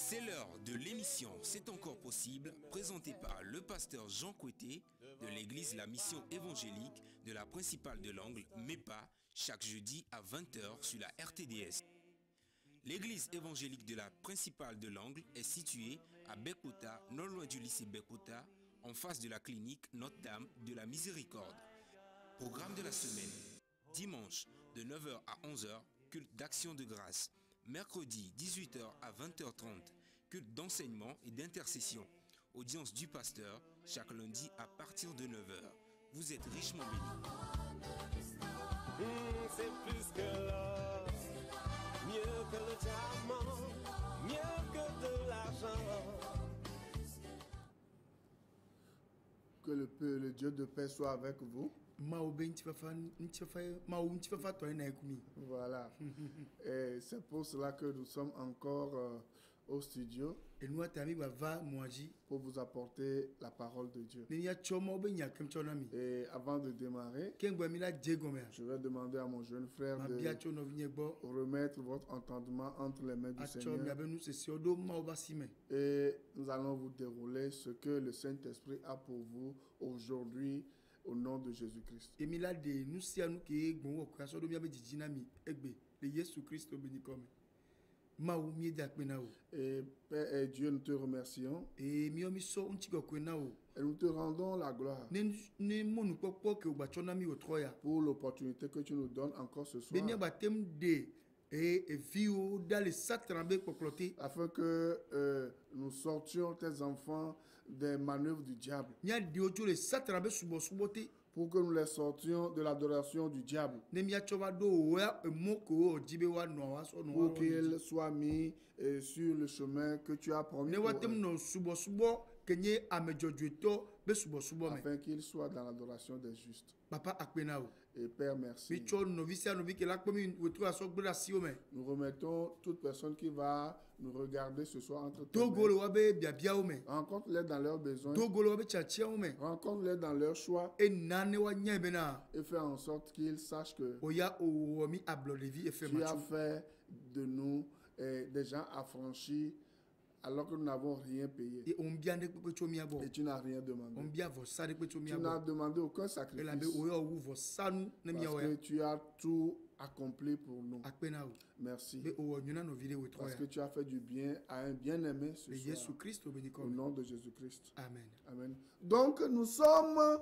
C'est l'heure de l'émission C'est encore possible, présentée par le pasteur Jean Coueté de l'église La Mission évangélique de la principale de l'Angle, MEPA, chaque jeudi à 20 h sur la RTDS. L'église évangélique de la principale de l'Angle est située à Bekota, non loin du lycée Bekota, en face de la clinique Notre-Dame de la Miséricorde. Programme de la semaine. Dimanche de 9 h à 11 h, culte d'action de grâce. Mercredi 18 h à 20 h 30, culte d'enseignement et d'intercession. Audience du pasteur chaque lundi à partir de 9 h. Vous êtes richement bénis. C'est plus que l'or, mieux que le diamant, mieux que de l'argent. Que le Dieu de paix soit avec vous. Voilà. Et c'est pour cela que nous sommes encore au studio pour vous apporter la parole de Dieu. Et avant de démarrer, je vais demander à mon jeune frère de remettre votre entendement entre les mains du Seigneur. Et nous allons vous dérouler ce que le Saint-Esprit a pour vous aujourd'hui au nom de Jésus-Christ. Et Père et Dieu, nous te remercions. Et nous te rendons la gloire pour l'opportunité que tu nous donnes encore ce soir, afin que nous sortions tes enfants des manœuvres du diable, pour que nous les sortions de l'adoration du diable, pour qu'ils soient mis sur le chemin que tu as promis pour eux, afin qu'ils soient dans l'adoration des justes. Et Père, merci. Nous remettons toute personne qui va nous regarder ce soir entre tes mains. Rencontre-les dans leurs besoins. Rencontre-les dans leurs choix. Et fais en sorte qu'ils sachent que tu as fait de nous des gens affranchis alors que nous n'avons rien payé. Et tu n'as rien demandé. Tu n'as demandé aucun sacrifice. Parce que tu as tout accompli pour nous. Merci. Parce que tu as fait du bien à un bien-aimé ce soir. Au nom de Jésus-Christ. Amen. Amen. Donc nous sommes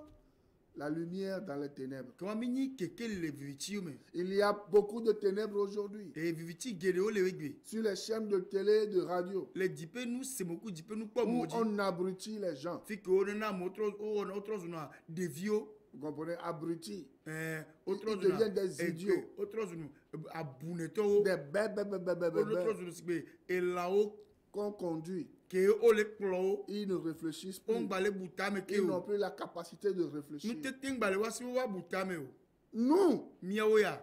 la lumière dans les ténèbres. Il y a beaucoup de ténèbres aujourd'hui. Sur les chaînes de télé et de radio, où on abrutit les gens. Vous comprenez? Abrutis. Ils deviennent des idiots. Des bébés qu'on conduit. Ils ne réfléchissent plus. Ils n'ont plus la capacité de réfléchir. Nous,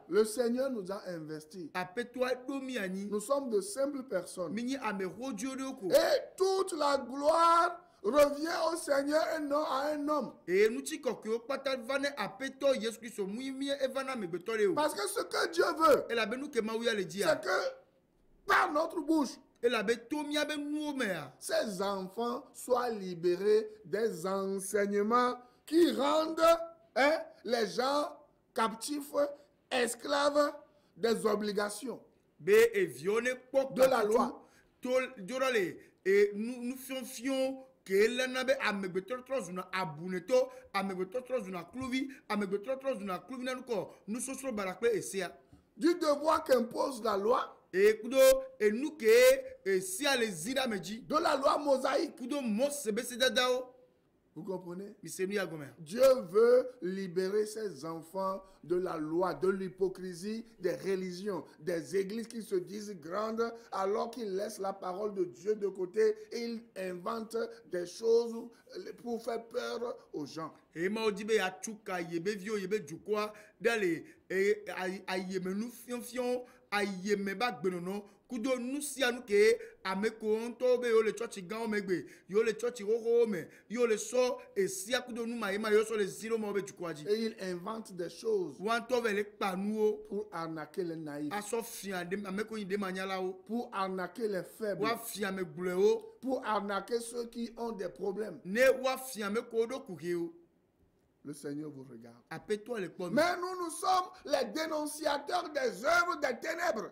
le Seigneur nous a investis. Nous sommes de simples personnes. Et toute la gloire revient au Seigneur et non à un homme. Parce que ce que Dieu veut, c'est que par notre bouche, ces enfants soient libérés des enseignements qui rendent les gens captifs, esclaves des obligations de la loi. Et nous fions que du devoir qu'impose la loi, de la loi mosaïque. Vous comprenez? Dieu veut libérer ses enfants de la loi, de l'hypocrisie des religions, des églises qui se disent grandes alors qu'ils laissent la parole de Dieu de côté et ils inventent des choses pour faire peur aux gens. ayemeba gbenono kudo nusianu ke ameko nto be yo le church gan megbe yo le church roro me yo le so esia kudo nu maima yo so le zero mo be tukwaji. Et il invente des choses wanto vele panuo pour arnaquer les naïfs, aso fia de ameko yin de manyala o pour arnaquer les faibles, wa fia me gleo pour arnaquer ceux qui ont des problèmes. ne wa fia me ko do kukeo. Le Seigneur vous regarde. Appelle-toi les pommes. Mais nous sommes les dénonciateurs des œuvres des ténèbres.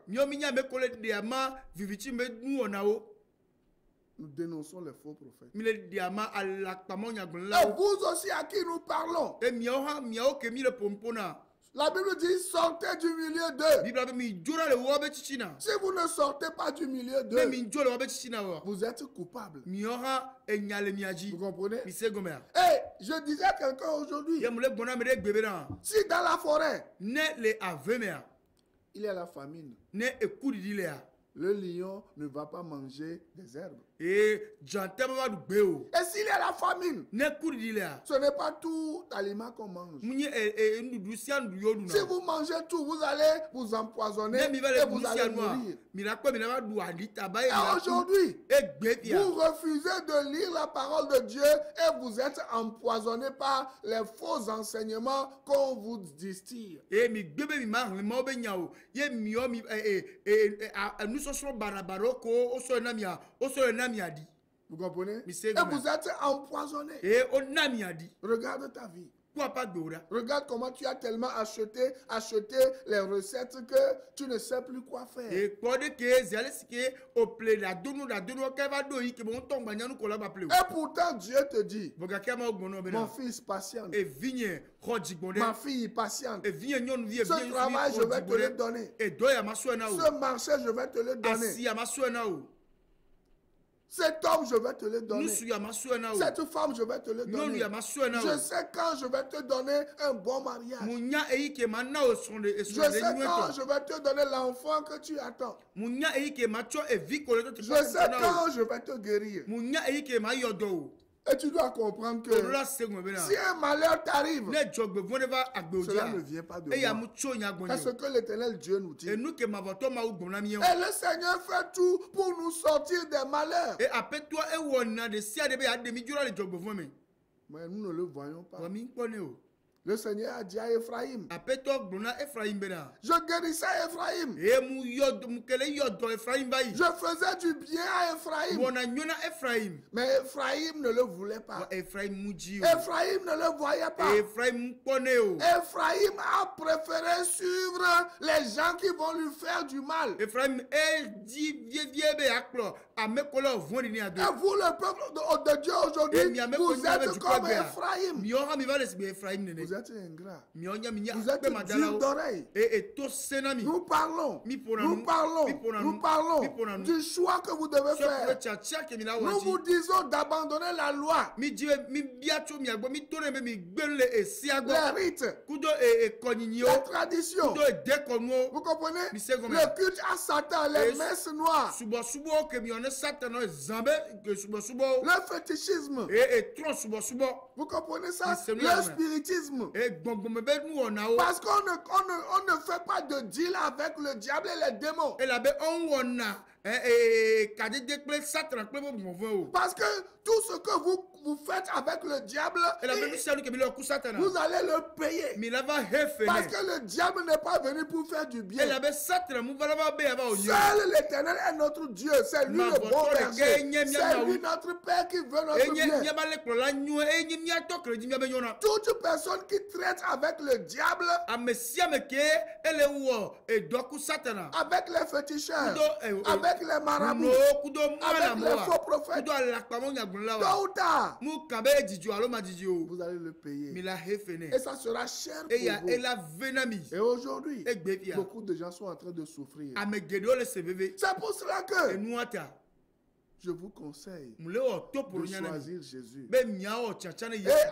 Nous dénonçons les faux prophètes. Et vous aussi à qui nous parlons. La Bible dit sortez du milieu d'eux. Si vous ne sortez pas du milieu d'eux, vous êtes coupable. Vous comprenez? Et je disais à quelqu'un aujourd'hui, si dans la forêt, il y a la famine, le lion ne va pas manger des herbes. Et s'il y a la famine, ce n'est pas tout aliment qu'on mange. Si vous mangez tout, vous allez vous empoisonner et vous allez mourir. Et aujourd'hui, vous refusez de lire la parole de Dieu et vous êtes empoisonné par les faux enseignements qu'on vous distille. Vous comprenez? Et vous êtes empoisonné. Regarde ta vie. Regarde comment tu as tellement acheté les recettes que tu ne sais plus quoi faire. Et pourtant Dieu te dit, mon fils patiente, ma fille patiente, ce travail je vais te le donner, ce marché je vais te le donner, cet homme, je vais te le donner. Cette femme, je vais te le donner. Je sais quand je vais te donner un bon mariage. Je sais quand je vais te donner l'enfant que tu attends. Je sais quand je vais te guérir. Et tu dois comprendre que si un malheur t'arrive, cela ne vient pas de moi. C'est ce que l'Éternel Dieu nous dit. Et le Seigneur fait tout pour nous sortir des malheurs. Mais nous ne le voyons pas. Le Seigneur a dit à Ephraïm, je guérissais Ephraïm. Je faisais du bien à Ephraïm. Mais Ephraïm ne le voulait pas. Ephraïm ne le voyait pas. Ephraïm a préféré suivre les gens qui vont lui faire du mal. Et vous, le peuple de Dieu aujourd'hui, vous êtes comme Ephraïm. Vous êtes ingrat. Vous êtes dur d'oreille. Nous parlons du choix que vous devez faire. Nous vous disons d'abandonner la loi, les rites, la tradition. Vous comprenez? Le culte à Satan, les messes noires, le fétichisme. Vous comprenez ça? Le spiritisme. Parce qu'on ne fait pas de deal avec le diable et les démons. Parce que tout ce que vous faites avec le diable, vous allez le payer. Parce que le diable n'est pas venu pour faire du bien. Seul l'Éternel est notre Dieu. C'est lui le bon berger. C'est lui notre Père qui veut notre bien. Toute personne qui traite avec le diable, avec les féticheurs, avec les marabouts, avec les faux prophètes, tôt ou tard, vous allez le payer. Et ça sera cher pour vous. Et aujourd'hui, beaucoup de gens sont en train de souffrir. C'est pour cela que je vous conseille de choisir Jésus. Et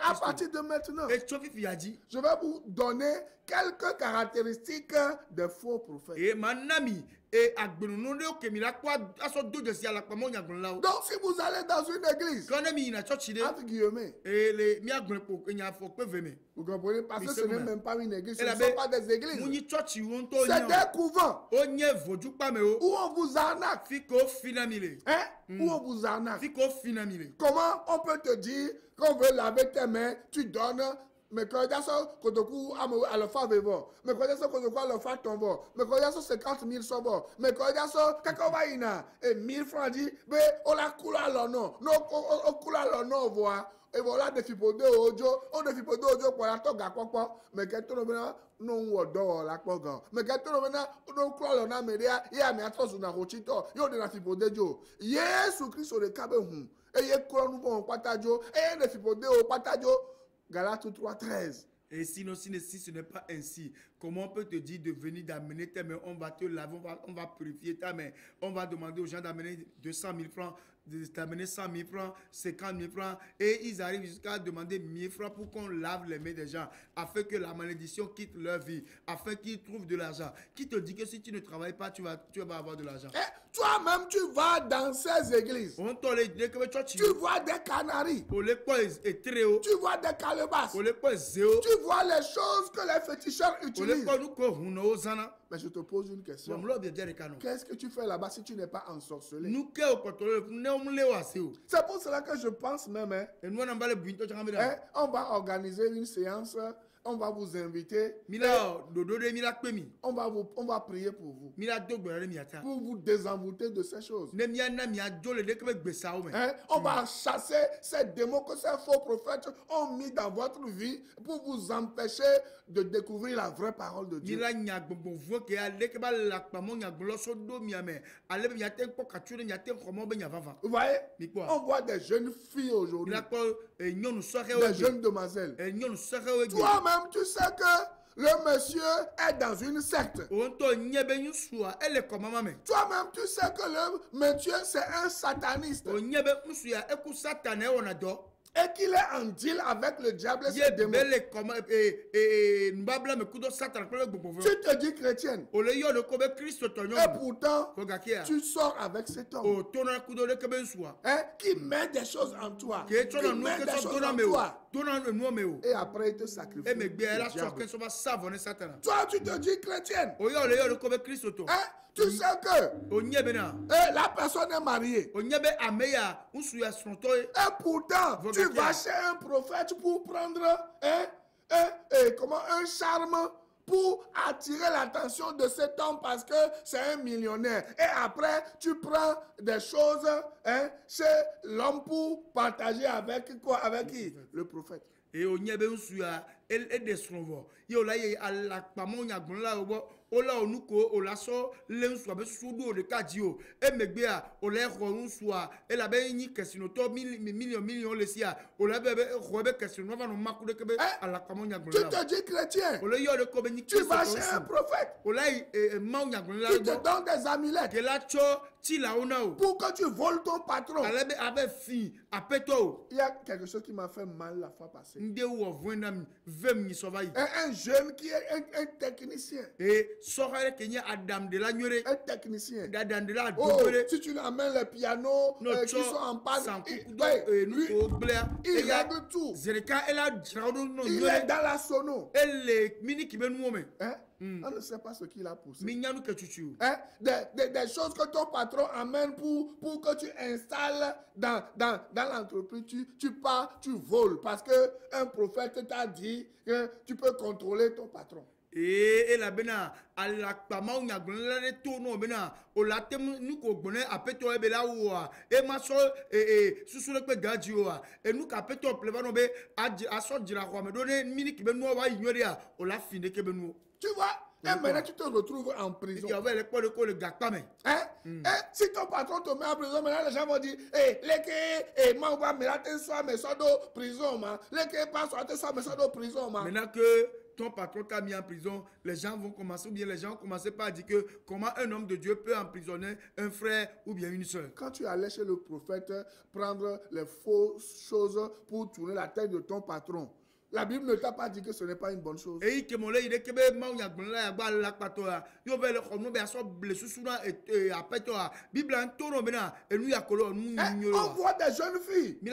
à partir de maintenant, je vais vous donner quelques caractéristiques de faux prophètes. Et manami et agbenonde ke mi la kwa aso do de si ala pa mo nyagbon la. Donc si vous allez dans une église, quand mi na church de entre guillemets, et les mi agbon po nya fo pe veme. Vous comprenez? Parce que ce n'est même pas une église, ce ne sont sont pas des églises. C'est des couvents où on vous arnaque. Hein? Où on vous arnaque. Comment on peut te dire qu'on veut laver tes mains, tu donnes, mais quand il y a ça, quand tu as le fa vivant, mais quand il y a ça, quand tu as le fa tombeau, mais quand il y a ça, 50 000 sont bons, mais quand il y a ça, quand va y a, et 1000 francs dit, mais on a coulé leur nom, on coulé leur nom, voit. Et voilà des fipodés audio, on des fipodés audio pour la toga quoi, mais quand tu reviens, non ou dehors la quoi, mais quand tu reviens, on croit le nom média, il y a mes atros ou na rochito, il y a de la fipodé jo, Jésus Christ sur le cabehum, et il y a quoi nous bon patajo, et des fipodés au patajo, Galates 3:13. Et sinon, si ce n'est pas ainsi, comment on peut te dire de venir d'amener tes mains, on va te laver, on va purifier ta main, on va demander aux gens d'amener 200 000 francs, d'amener 100 000 francs, 50 000 francs, et ils arrivent jusqu'à demander 1000 francs pour qu'on lave les mains des gens, afin que la malédiction quitte leur vie, afin qu'ils trouvent de l'argent. Qui te dit que si tu ne travailles pas, tu vas avoir de l'argent? Toi-même, tu vas dans ces églises. Tu vois des canaries. Tu vois des calebasses. Tu vois les choses que les féticheurs utilisent. Mais je te pose une question. Qu'est-ce que tu fais là-bas si tu n'es pas ensorcelé? C'est pour cela que je pense même, on va organiser une séance. On va vous inviter. On va prier pour vous. Pour vous désenvoûter de ces choses. On va chasser ces démons que ces faux prophètes ont mis dans votre vie pour vous empêcher de découvrir la vraie parole de Dieu. Vous voyez? On voit des jeunes filles aujourd'hui. Des jeunes demoiselles. Toi-même, tu sais que le monsieur est dans une secte. Toi-même, tu sais que le monsieur, c'est un sataniste. Et qu'il est en deal avec le diable et ses démons. Tu te dis chrétienne. Et pourtant, tu sors avec cet homme. Qui met des choses en toi. Qui met des choses en toi. Et après, il te sacrifie. Toi, tu te dis chrétienne. Tu sais que la personne est mariée. Et pourtant, tu vas chez un prophète pour prendre un charme pour attirer l'attention de cet homme parce que c'est un millionnaire. Et après, tu prends des choses chez l'homme pour partager avec quoi? Avec qui? Le prophète. Et on y a bien sûr et des slovo. Yo la y a la pamon ya gonla ola onuko ola so len so be sudo de kadio e megbea ola ron so e la be ni question to million le sia ola be robe question no va no makude ke be ala pamon ya gonla. Tu te dis chrétien. Ola yo de ko be ni tu vas chez un prophète. Ola ma ya gonla. Tu te donnes des amulettes. Que la cho ti la ona o. Pour que tu voles ton patron. Ala be avec fi apeto. Il y a quelque chose qui m'a fait mal la fois passée. Nde wo vwenam vem ni sovayi. Un jeune qui est un technicien. Et un technicien. Oh, si tu amènes les pianos qui sont en panne, il règle tout. Il est dans la sono. On ne sait pas ce qu'il a poussé. Des choses que ton patron amène pour que tu installes dans l'entreprise, tu pars, tu voles. Parce qu'un prophète t'a dit que tu peux contrôler ton patron. Et la bena à la pama nya gonla ne tono bena o la tem nu ko gbone apeto e be la wo e ma so susu le pe gaji o e nu ka apeto pleva no be aso jira ko me donner mini ki be nu wa ignore a o la fine ke be nu. Tu vois? Et maintenant, tu te retrouves en prison. Si ton patron te met en prison, maintenant les gens vont dire maintenant que ton patron t'a mis en prison, les gens vont commencer, ou bien les gens ont commencé par dire que comment un homme de Dieu peut emprisonner un frère ou bien une soeur. Quand tu allais chez le prophète prendre les fausses choses pour tourner la tête de ton patron, La Bible ne t'a pas dit que ce n'est pas une bonne chose. On voit des jeunes filles qui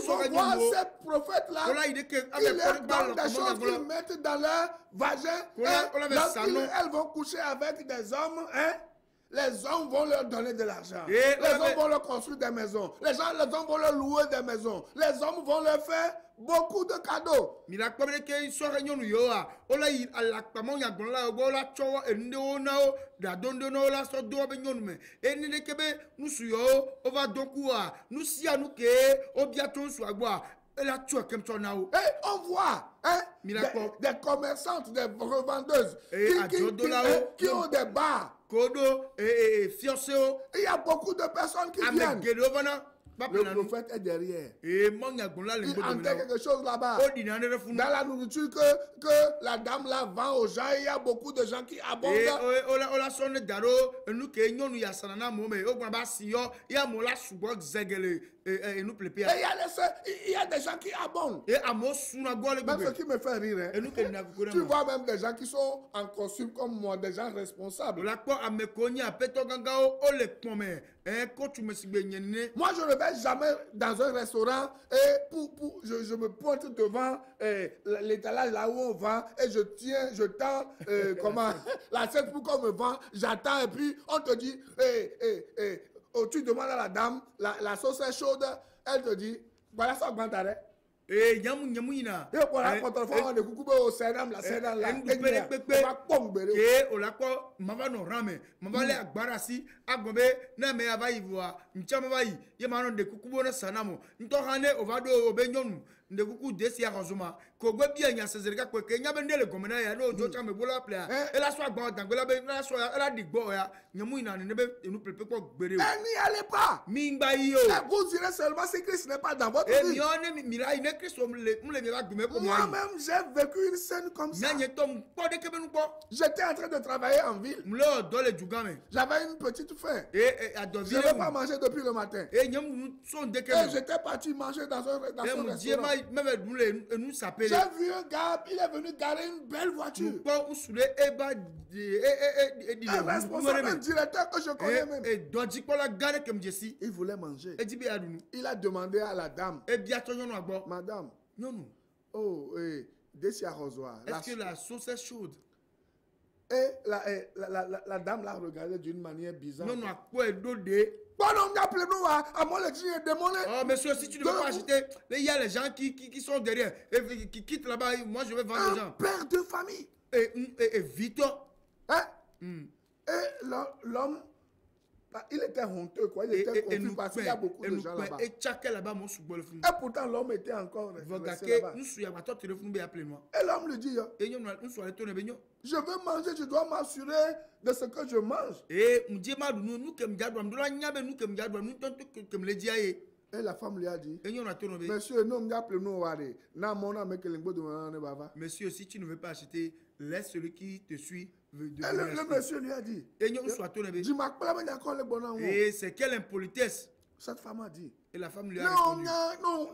vont voir ces prophètes-là. Ils leur donnent des choses qu'ils mettent dans leur vagin. Elles vont coucher avec des hommes. Les hommes vont leur donner de l'argent. Les hommes vont leur construire des maisons. Les hommes vont leur louer des maisons. Les hommes vont leur faire beaucoup de cadeaux. Et on voit des commerçantes, des revendeuses qui ont des bars. Il y a beaucoup de personnes qui viennent. Le prophète est derrière. Il entend quelque chose là-bas. Dans la nourriture que la dame là vend aux gens, il y a beaucoup de gens qui abondent. Et il y a des gens qui abondent. Même ce qui me fait rire. Tu vois même des gens qui sont en costume comme moi, des gens responsables. Moi, je ne vais jamais dans un restaurant et je me pointe devant l'étalage là où on vend et je tends l'assiette pour qu'on me vende. J'attends et puis on te dit, tu demandes à la dame, la sauce est chaude, elle te dit, voilà ça augmente. Et voilà, quand on fait des coucou au Sénam, la Sénam là, et va pomber. Et on l'a quoi, mava no rame, mava le akbarasi, agombe, na me ava ivoa, nchama vai, yemano de coucou na sanamo, ntohane ovado obenyon, de coucou desi arrangement, kogwe bien nya sezerika kweke, nya bende le gomena ya no jocha me bola plea, et la soie gba dangola be, la soie elle a dit go ya, nyamu ina nebe nous prépare quoi gbere. N'y allez pas. Mingba yo. Vous irez seulement si Christ n'est pas dans votre vie. Moi-même, j'ai vécu une scène comme ça. J'étais en train de travailler en ville. J'avais une petite faim. Je n'avais pas mangé depuis le matin. Et j'étais parti manger dans un restaurant. J'ai vu un gars, il est venu garer une belle voiture. Un responsable, un directeur que je connais même. Il voulait manger. Il a demandé à la dame, madame, est-ce que la sauce est chaude? Et la dame l'a regardé d'une manière bizarre. Oh, monsieur, si tu ne veux pas acheter, il y a les gens qui sont derrière, et qui quittent là-bas, moi je vais vendre les gens. Un père de famille. Et vite. Et l'homme, il était honteux, quoi. Il était confus parce qu'il y a beaucoup de gens là-bas. Et pourtant, l'homme était encore resté là-bas. Et l'homme lui dit, je veux manger, je dois m'assurer de ce que je mange. Et la femme lui a dit, monsieur, si tu ne veux pas acheter, laisse celui qui te suit. Le monsieur lui a dit, et c'est quelle impolitesse. Cette femme a dit. Et la femme lui a répondu. Non.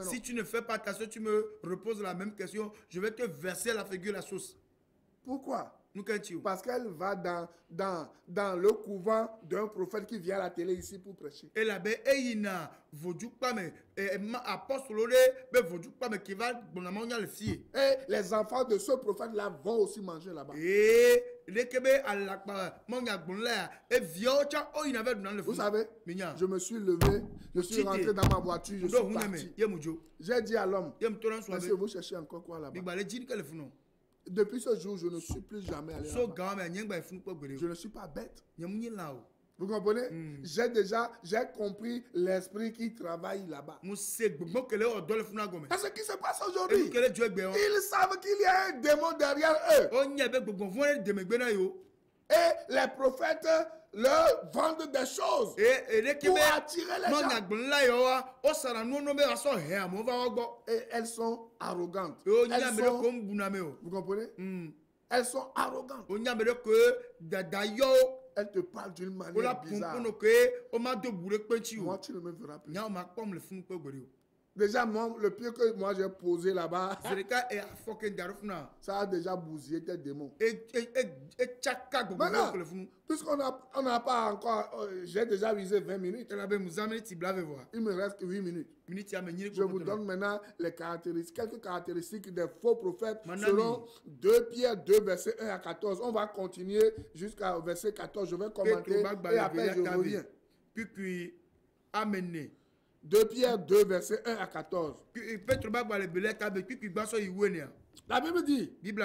Si tu ne fais pas attention, tu me reposes la même question, je vais te verser la figure la sauce. Pourquoi? Parce qu'elle va dans le couvent d'un prophète qui vient à la télé ici pour prêcher. Et là, et les enfants de ce prophète-là vont aussi manger là-bas. Vous savez, je me suis levé, je suis rentré dans ma voiture, je suis parti. J'ai dit à l'homme, monsieur, vous cherchez encore quoi là-bas? Depuis ce jour, je ne suis plus jamais allé là-bas. Je ne suis pas bête. Vous comprenez? J'ai compris l'esprit qui travaille là-bas. C'est ce qui se passe aujourd'hui. Ils savent qu'il y a un démon derrière eux. Et les prophètes leur vendent des choses pour attirer les gens. Et elles sont arrogantes. Vous comprenez? Elles sont arrogantes. Elles te parlent d'une manière bizarre. Moi, tu ne me verras plus. Déjà, le pied que moi j'ai posé là-bas, ça a déjà bousillé tes démons. Maintenant, puisqu'on n'a pas encore, j'ai déjà visé 20 minutes. Il me reste 8 minutes. Je vous donne maintenant quelques caractéristiques des faux prophètes selon 2 Pierre 2, verset 1 à 14. On va continuer jusqu'au verset 14. Je vais commenter et après je reviens. Puis, amener. 2 Pierre 2, verset 1 à 14. La Bible dit, il y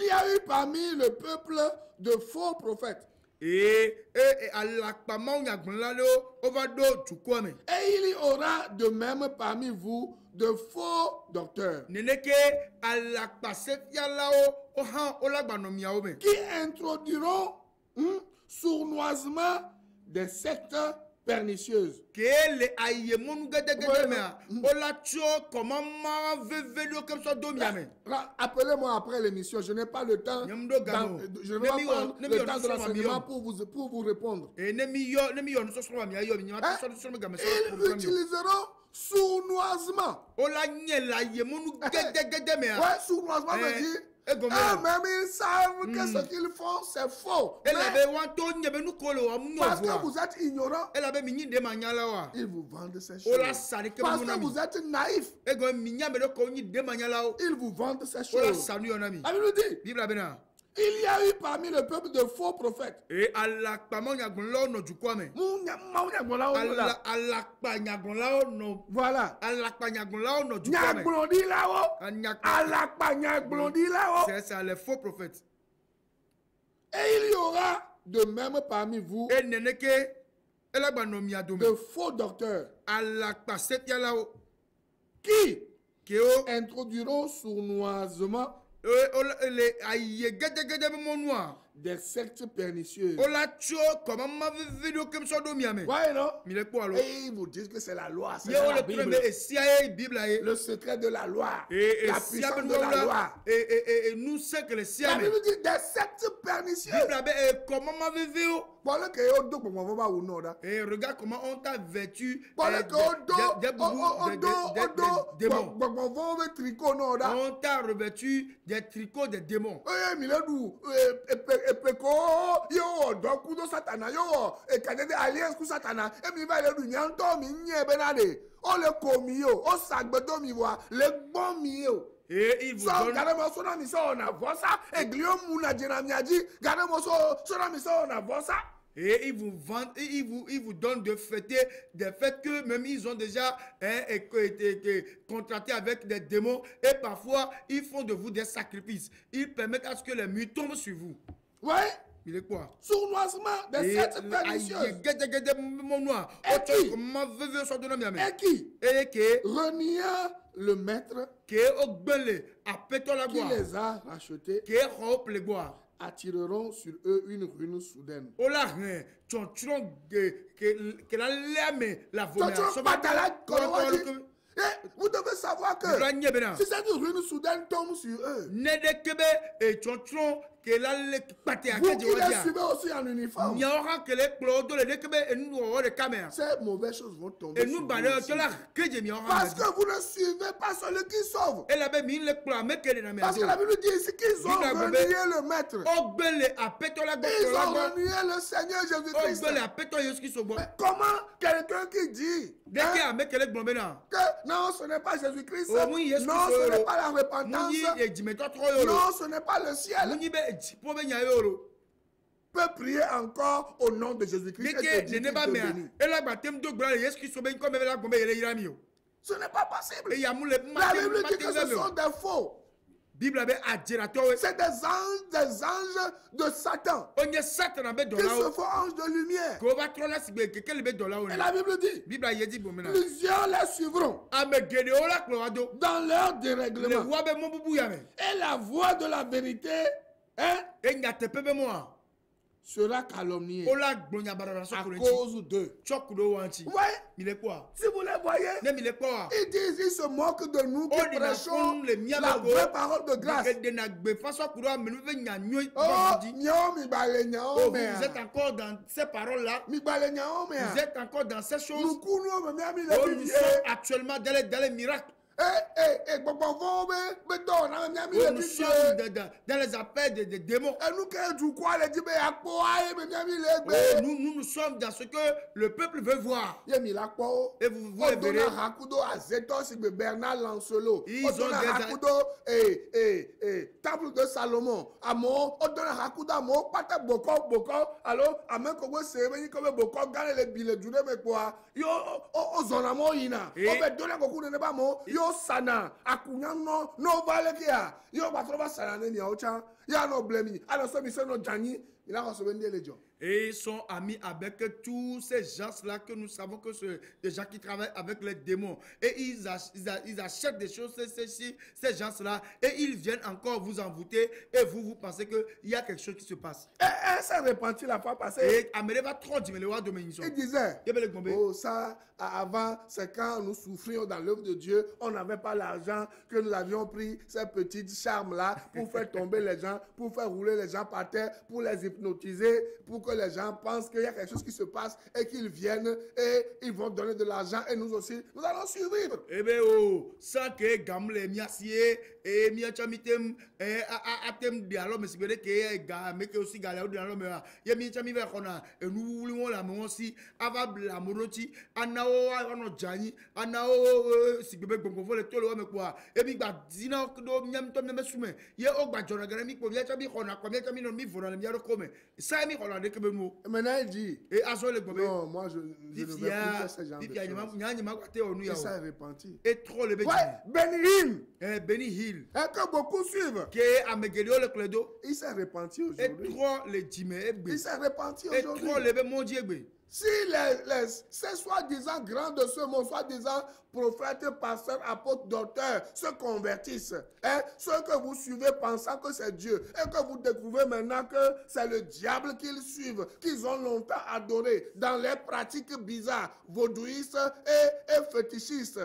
a eu parmi le peuple de faux prophètes. Et il y aura de même parmi vous de faux docteurs qui introduiront sournoisement des sectes pernicieuses. Appelez-moi après l'émission. Je n'ai pas le temps. Je ne vais pas prendre le temps de l'enseignement pour vous répondre. Ils utiliseront sournoisement. Sournoisement veut dire même ils savent que ce qu'ils font, c'est faux. Parce que vous êtes ignorant, ils vous vendent ces choses. Parce que vous êtes naïf, ils vous vendent ces choses. La Bible dit, il y a eu parmi le peuple de faux prophètes. Voilà. C'est les faux prophètes. Et il y aura de même parmi vous de faux docteurs qui introduiront sournoisement des sectes pernicieuses. Ouais, non? Et ils vous disent que c'est la loi, c'est la Bible. Le secret de la loi, la puissance de la loi. Et nous savons que les La Bible dit des sectes pernicieuses. Et regarde comment on t'a vêtu on t'a revêtu des tricots des démons. Et il vous donne... Et ils vous donnent de fêter des fêtes que même ils ont déjà été contractés avec des démons. Et parfois, ils font de vous des sacrifices. Ils permettent à ce que les nuits tombent sur vous. Ouais. Il est quoi? Sournoisement des sectes pernicieuses. Et qui reniant le maître qui les a rachetés attireront sur eux une ruine soudaine. Vous devez savoir que si cette ruine soudaine tombe sur eux, vous qui les suivez aussi en uniforme, ces mauvaises choses vont tomber sur vous aussi. Parce que vous ne suivez pas celui qui sauve. Parce que la Bible dit ici qu'ils ont renié le maître. Ils ont renié le Seigneur Jésus-Christ. Mais comment quelqu'un qui dit que non, ce n'est pas Jésus-Christ, non, ce n'est pas la repentance, non, ce n'est pas le ciel, peut prier encore au nom de Jésus-Christ et te dire qu'il te bénit. Ce n'est pas possible. La Bible dit que ce sont des faux. C'est des anges de Satan qui se font anges de lumière. Et la Bible dit, plusieurs les suivront dans leur dérèglement. Et la voix de la vérité sera calomnié à cause d'eux. Ouais. Si vous les voyez, ils disent, ils se moquent de nous qui prêchons la vraie parole de grâce. Oh, vous êtes encore dans ces paroles-là. Vous êtes encore dans ces choses. Nous sommes actuellement dans les miracles. Nous sommes dans les appels des démons. Nous sommes dans ce que le peuple veut voir. Et vous verrez. Bernard Lancelot. Ils ont des table de Salomon. Amo, on donne Hakuda mo, pata boko, alors, amen kogo semeni comme boko, gane les billets du mais quoi. Yo, zonamo ina. On va donner beaucoup de nebamo. Yo sana, akunyano, no vale kia. Yo batrova sana ni ocha. Ya no blemi. Alors, so mi no jani. Il a reçu les gens. Et ils sont amis avec tous ces gens-là que nous savons que c'est des gens qui travaillent avec les démons. Et ils achètent des choses, ces gens-là, et ils viennent encore vous envoûter, et vous pensez qu'il y a quelque chose qui se passe. Et ça repentit la fois passée. Et Amélie va trop dire, il disait, oh ça, avant, c'est quand nous souffrions dans l'œuvre de Dieu, on n'avait pas l'argent, que nous avions pris ces petites charmes-là pour faire tomber les gens, pour faire rouler les gens par terre, pour les hypnotiser, pour que les gens pensent qu'il y a quelque chose qui se passe et qu'ils viennent et ils vont donner de l'argent et nous aussi, nous allons survivre. Eh bien, oh, ça que gamle miasie et miachamitem atem dialogue mais c'est vrai que gamé que aussi galère dialogue mais y a miachami vers qu'on a et nous voulons la mon aussi avant la monoti anao ono jani anao si bébé bongo le tolo mais quoi et puis ba dina do miam to me sume ye o gba jona gana mi ko miachami qu'on a combien de mi vola le miaro comme ça mi qu'on a de que nous maintenant il dit et aso le gobé non moi je ne veux plus faire ce genre de choses et ça est repenti et trop le béni Benny Hill et que beaucoup suivent que Amegelio le cledo il s'est repenti aujourd'hui et trop le djimé il s'est repenti aujourd'hui et trop le bé mon dieu. Si ces soi-disant grands de ce monde, soi-disant prophètes, pasteurs, apôtres, docteurs, se convertissent, hein, ceux que vous suivez pensant que c'est Dieu, et que vous découvrez maintenant que c'est le diable qu'ils suivent, qu'ils ont longtemps adoré dans les pratiques bizarres, vaudouistes et fétichistes,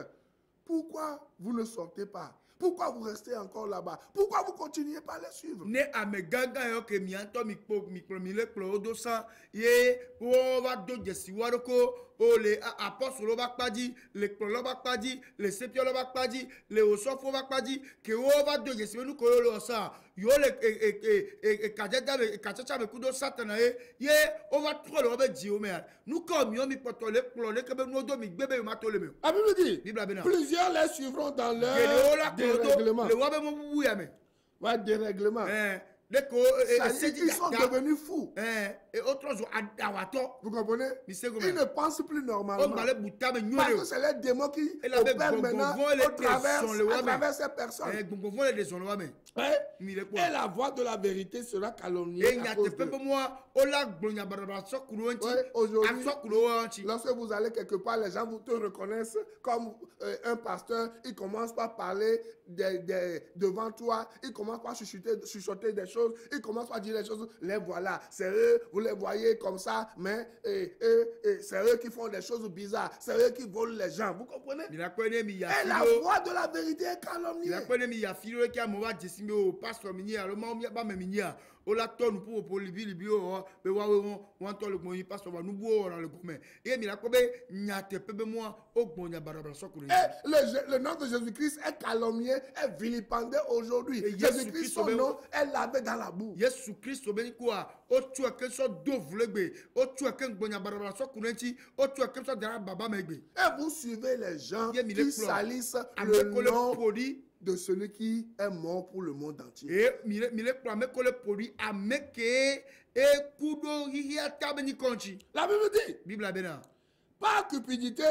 pourquoi vous ne sortez pas? Pourquoi vous restez encore là-bas? Pourquoi vous continuez pas à les suivre? Ne ameganga yo ke mianto mikpromile klodo sa ye o va do jesi waroko o le apostolo bakpadi le klolo bakpadi le sepiolo bakpadi le osofo bakpadi ke o va do jesi nu ko lo sa yo le kajeta be kachacha be kudo satana ye o va trop lo be di o me nous comme yo mi potole klole ke be no do mi gbebe ma tole me. La Bible dit plusieurs les suivront dans leur dérèglement. Ouais, dérèglement. Ils sont devenus fous. Et autres ont vous comprenez? Ils ne pensent plus normalement. Parce que c'est les démons qui opèrent maintenant à travers ces personnes. Et la voix de la vérité sera calomniée à cause d'eux. Aujourd'hui, lorsque vous allez quelque part, les gens vous te reconnaissent comme un pasteur. Ils commencent par parler devant toi. Ils commencent par chuchoter des choses. Ils commencent par dire des choses. Les voilà. C'est eux, vous les voyez comme ça, mais c'est eux qui font des choses bizarres. C'est eux qui volent les gens. Vous comprenez? Et la voix de la vérité est calomniée. Ola ton pour libio be wa won to le mo yi pastor wa nu bo ora le gomen e mi la ko be nyate pebe moi ogbonya barabara sokuru. Le nom de Jésus-Christ est calomnié, est vilipendé aujourd'hui. Jésus-Christ, son nom est lavé dans la boue. Jésus Christ obeni quoi o tu que so do vlegbe o tu que gbonya barabara sokuru nti o tu que so dara baba megbe. Et vous suivez les gens qui salissent le nom de celui qui est mort pour le monde entier. Et la Bible dit, par cupidité,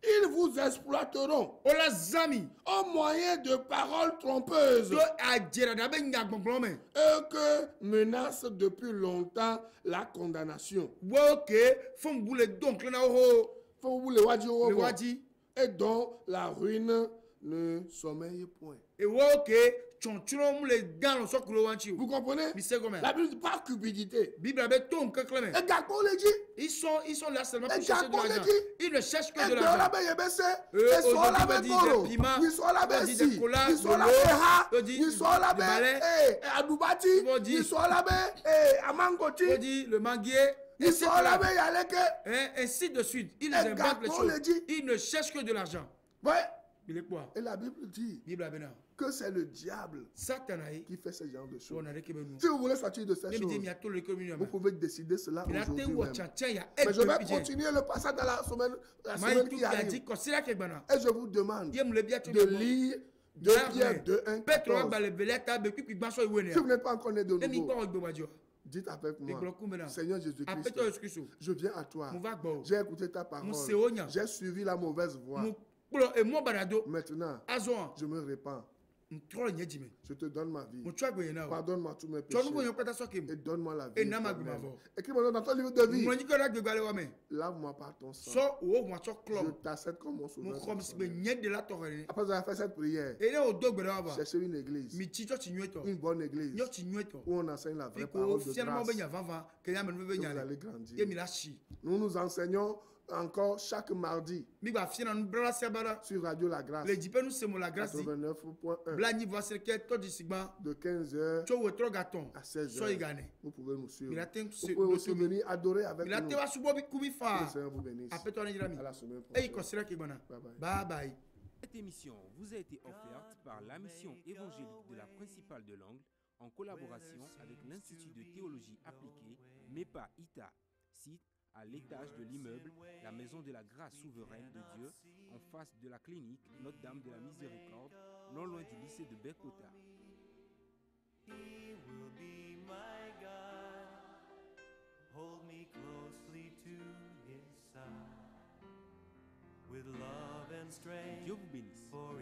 ils vous exploiteront au moyen de paroles trompeuses et que menace depuis longtemps la condamnation. Et dont la ruine Ne sommeille point. Et ok, Vous comprenez? La Bible dit pas cupidité. Bible avait tout clairement. Et Gakon le dit. Ils sont là seulement Et pour chercher de Gakon le l'argent. dit. Ils ne cherchent que Et de l'argent. Ils sont là bas Goro. Ils sont là bas ici. Ils sont là bas Ha. Ils sont là bas Adoubati. Ils sont là bas Amangoti. Le manguier. Ils sont là bas Yaleke. Ainsi de suite. Ils inventent les choses. Ils ne cherchent que de l'argent. Ouais. Il est quoi? Et la Bible dit que c'est le diable qui fait ce genre de choses. Si vous voulez sortir de ces choses, vous pouvez décider cela aujourd'hui même. Mais je vais continuer le passage dans la semaine qui arrive. Et je vous demande de lire 2 Pierre 2:1. Si vous n'êtes pas encore né de nouveau, dites avec moi, Seigneur Jésus-Christ, je viens à toi. J'ai écouté ta parole. J'ai suivi la mauvaise voie. Maintenant, je me répands. Je te donne ma vie. Pardonne-moi tous mes péchés. Et donne-moi la vie. Écris-moi dans ton livre de vie. Lave-moi par ton sang. Je t'accepte comme mon sauveur. Après avoir fait cette prière, cherchez une église. Une bonne église. Où on enseigne la vraie parole de grâce. Vous allez grandir. Nous nous enseignons encore chaque mardi sur Radio La Grâce 89.1 de 15h à 16h. Vous pouvez nous suivre. Vous pouvez aussi venir adorer avec nous. Que le Seigneur vous bénisse. À la semaine prochaine. Bye bye. Cette émission vous a été offerte par la mission évangélique de la principale de l'Angle en collaboration avec l'Institut de théologie appliquée MEPA ITA, site à l'étage de l'immeuble La Maison de la Grâce Souveraine de Dieu, en face de la clinique Notre-Dame de la Miséricorde, non loin du lycée de Bekota. He will be my guide, hold me closely to his side, with love and strength. Dieu vous bénisse. For